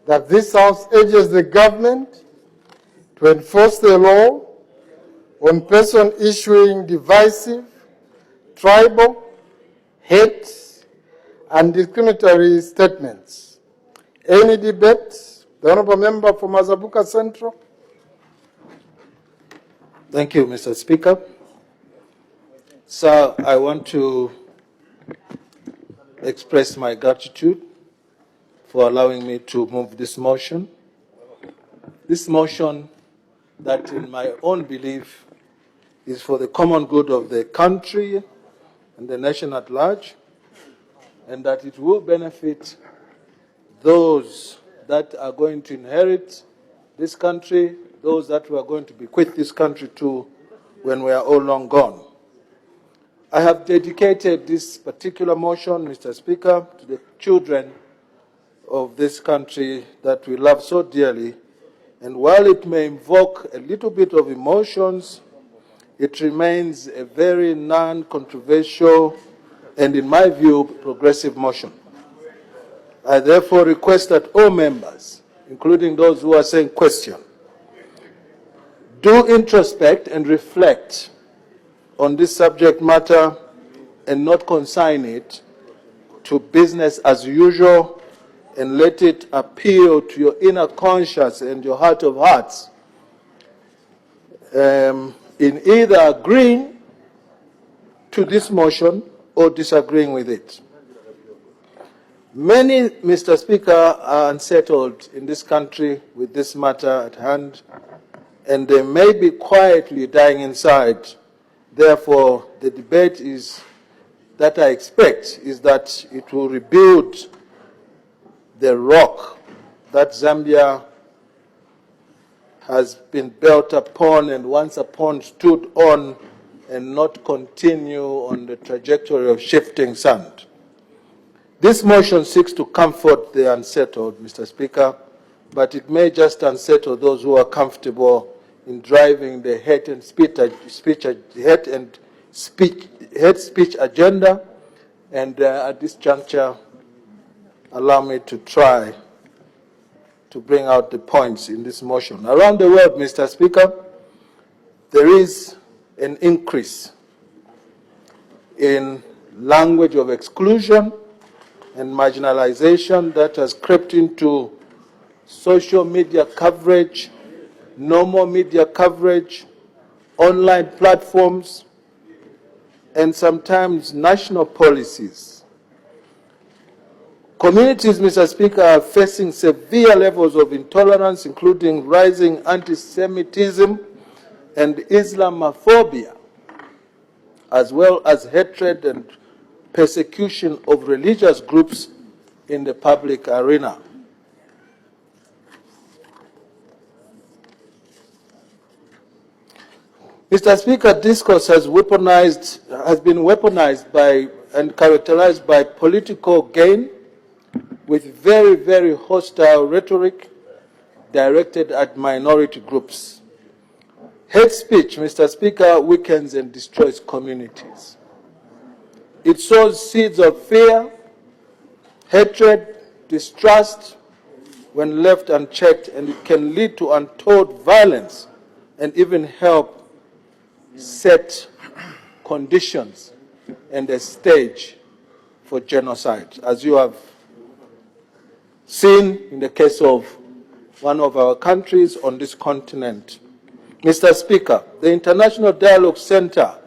that this House urges the government to enforce the law on persons issuing divisive, tribal, hate, and discriminatory statements. Any debate? The Honourable Member for Mazabuka Central. Thank you, Mr. Speaker. Sir, I want to express my gratitude for allowing me to move this motion. This motion that, in my own belief, is for the common good of the country and the nation at large, and that it will benefit those that are going to inherit this country, those that we are going to bequeath this country to when we are all long gone. I have dedicated this particular motion, Mr. Speaker, to the children of this country that we love so dearly. And while it may invoke a little bit of emotions, it remains a very non-controversial and, in my view, progressive motion. I therefore request that all members, including those who are saying question, do introspect and reflect on this subject matter and not consign it to business as usual, and let it appeal to your inner conscience and your heart of hearts in either agreeing to this motion or disagreeing with it. Many, Mr. Speaker, are unsettled in this country with this matter at hand, and they may be quietly dying inside. Therefore, the debate that I expect is that it will rebuild the rock that Zambia has been built upon and once upon stood on, and not continue on the trajectory of shifting sand. This motion seeks to comfort the unsettled, Mr. Speaker, but it may just unsettle those who are comfortable in driving the hate speech agenda. And at this juncture, allow me to try to bring out the points in this motion. Around the world, Mr. Speaker, there is an increase in language of exclusion and marginalization that has crept into social media coverage, normal media coverage, online platforms, and sometimes national policies. Communities, Mr. Speaker, are facing severe levels of intolerance, including rising anti-Semitism and Islamophobia, as well as hatred and persecution of religious groups in the public arena. Mr. Speaker, discourse has been weaponized by and characterized by political gain, with very, very hostile rhetoric directed at minority groups. Hate speech, Mr. Speaker, weakens and destroys communities. It sows seeds of fear, hatred, distrust when left unchecked, and it can lead to untold violence and even help set conditions and a stage for genocide, as you have seen in the case of one of our countries on this continent. Mr. Speaker, the International Dialogue Center,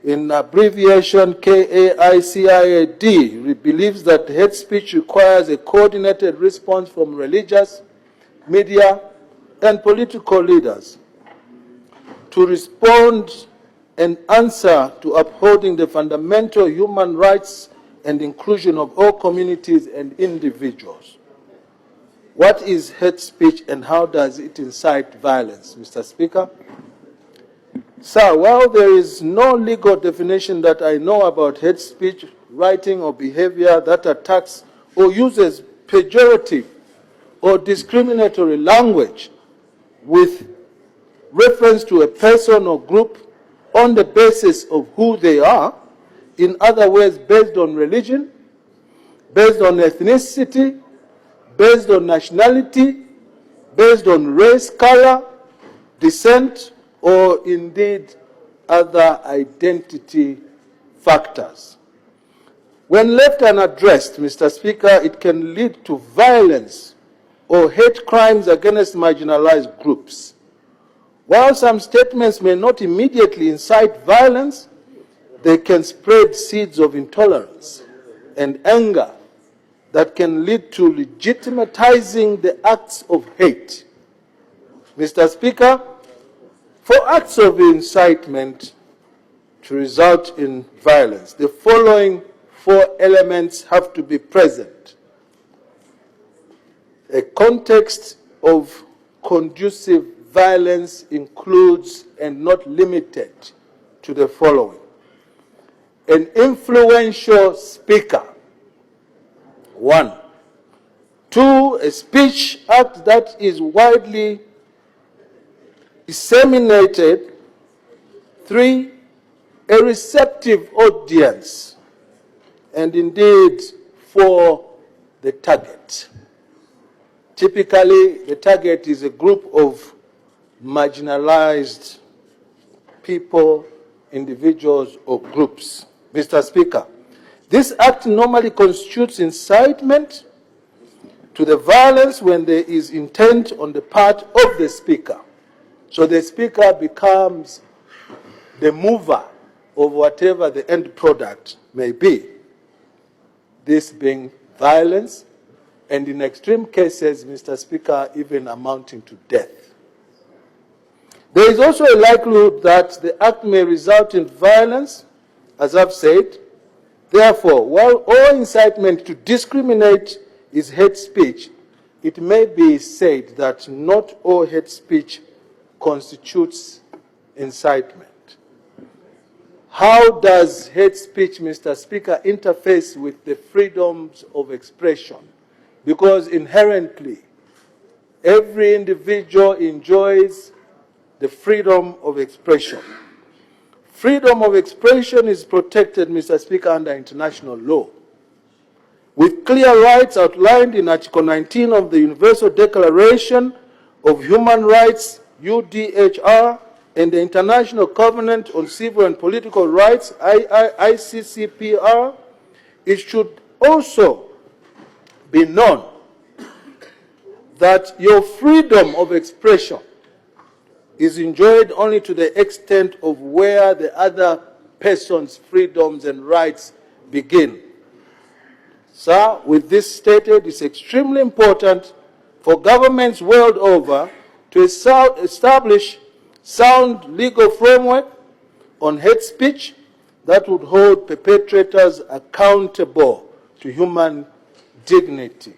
in abbreviation KAICIAD, believes that hate speech requires a coordinated response from religious, media, and political leaders to respond and answer to upholding the fundamental human rights and inclusion of all communities and individuals. What is hate speech and how does it incite violence, Mr. Speaker? Sir, while there is no legal definition that I know about hate speech, writing, or behavior that attacks or uses pejorative or discriminatory language with reference to a person or group on the basis of who they are, in other words, based on religion, based on ethnicity, based on nationality, based on race, color, descent, or indeed other identity factors. When left unaddressed, Mr. Speaker, it can lead to violence or hate crimes against marginalized groups. While some statements may not immediately incite violence, they can spread seeds of intolerance and anger that can lead to legitimatizing the acts of hate. Mr. Speaker, for acts of incitement to result in violence, the following 4 elements have to be present. A context of conducive violence includes and not limited to the following: an influential speaker. 1. 2, a speech act that is widely disseminated. 3, a receptive audience. And indeed, 4, the target. Typically, the target is a group of marginalized people, individuals, or groups. Mr. Speaker, this act normally constitutes incitement to the violence when there is intent on the part of the speaker. So the speaker becomes the mover of whatever the end product may be, this being violence, and in extreme cases, Mr. Speaker, even amounting to death. There is also a likelihood that the act may result in violence, as I've said. Therefore, while all incitement to discriminate is hate speech, it may be said that not all hate speech constitutes incitement. How does hate speech, Mr. Speaker, interface with the freedoms of expression? Because inherently, every individual enjoys the freedom of expression. Freedom of expression is protected, Mr. Speaker, under international law, with clear rights outlined in Article 19 of the Universal Declaration of Human Rights, UDHR, and the International Covenant on Civil and Political Rights, ICCPR. It should also be known that your freedom of expression is enjoyed only to the extent of where the other person's freedoms and rights begin. Sir, with this stated, it's extremely important for governments world over to establish sound legal framework on hate speech that would hold perpetrators accountable to human dignity,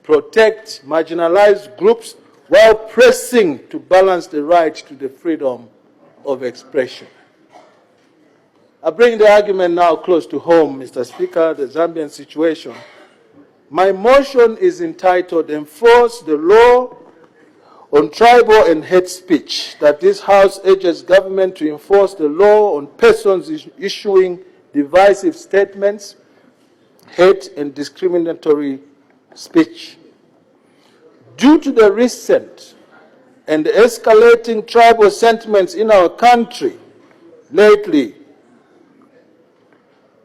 protect marginalized groups while pressing to balance the right to the freedom of expression. I bring the argument now close to home, Mr. Speaker, the Zambian situation. My motion is entitled, Enforce the Law on Tribal and Hate Speech, that this House urges government to enforce the law on persons issuing divisive statements, hate and discriminatory speech. Due to the recent and escalating tribal sentiments in our country lately,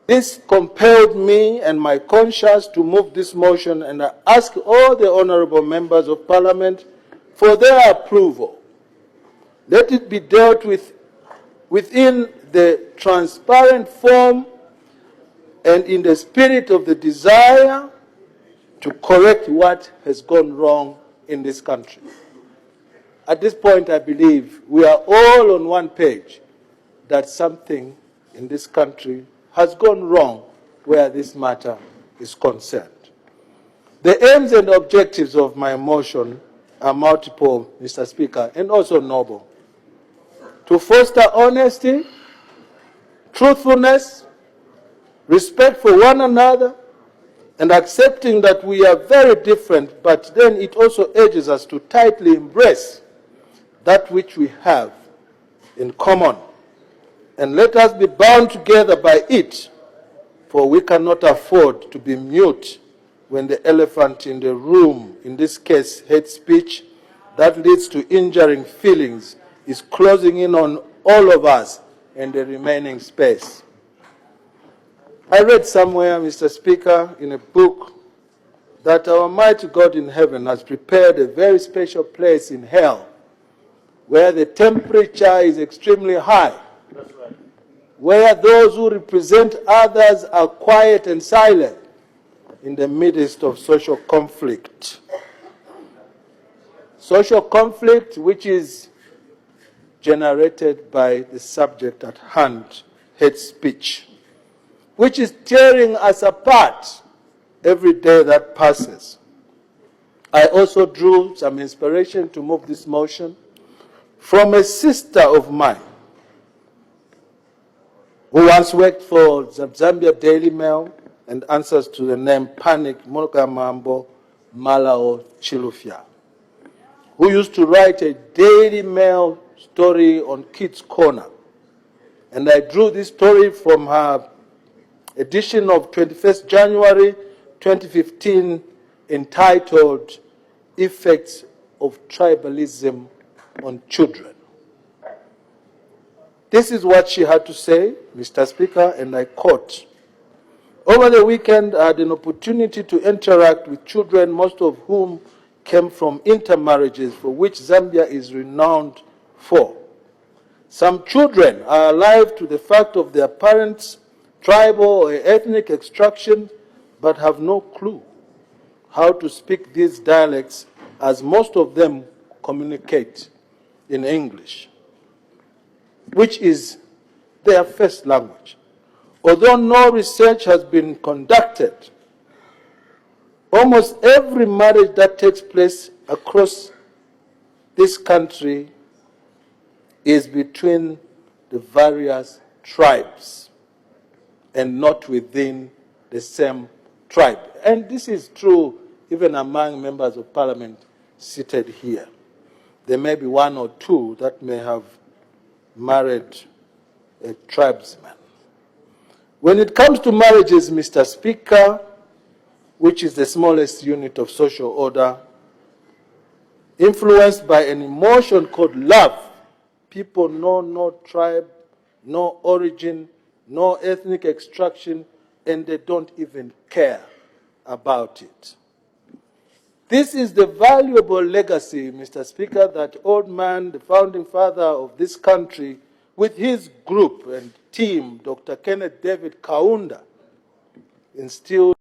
this compelled me and my conscience to move this motion, and I ask all the honorable members of Parliament for their approval. Let it be dealt with within the transparent form and in the spirit of the desire to correct what has gone wrong in this country. At this point, I believe we are all on one page that something in this country has gone wrong where this matter is concerned. The aims and objectives of my motion are multiple, Mr. Speaker, and also noble. To foster honesty, truthfulness, respect for one another, and accepting that we are very different, but then it also urges us to tightly embrace that which we have in common. And let us be bound together by it, for we cannot afford to be mute when the elephant in the room, in this case hate speech, that leads to injuring feelings, is closing in on all of us and the remaining space. I read somewhere, Mr. Speaker, in a book, that our mighty God in heaven has prepared a very special place in hell, where the temperature is extremely high, where those who represent others are quiet and silent in the midst of social conflict. Social conflict which is generated by the subject at hand, hate speech, which is tearing us apart every day that passes. I also drew some inspiration to move this motion from a sister of mine who once worked for the Zambia Daily Mail and answers to the name Panic Mukamambo Malao Chilufya, who used to write a Daily Mail story on Kids Corner. And I drew this story from her edition of 21st January 2015 entitled Effects of Tribalism on Children. This is what she had to say, Mr. Speaker, and I quote, "Over the weekend, I had an opportunity to interact with children, most of whom came from intermarriages for which Zambia is renowned for. Some children are alive to the fact of their parents' tribal or ethnic extraction, but have no clue how to speak these dialects, as most of them communicate in English, which is their first language. Although no research has been conducted, almost every marriage that takes place across this country is between the various tribes and not within the same tribe." And this is true even among members of parliament seated here. There may be one or two that may have married a tribesman. When it comes to marriages, Mr. Speaker, which is the smallest unit of social order, influenced by an emotion called love, people know no tribe, no origin, no ethnic extraction, and they don't even care about it. This is the valuable legacy, Mr. Speaker, that old man, the founding father of this country, with his group and team, Dr. Kenneth David Kaunda, instilled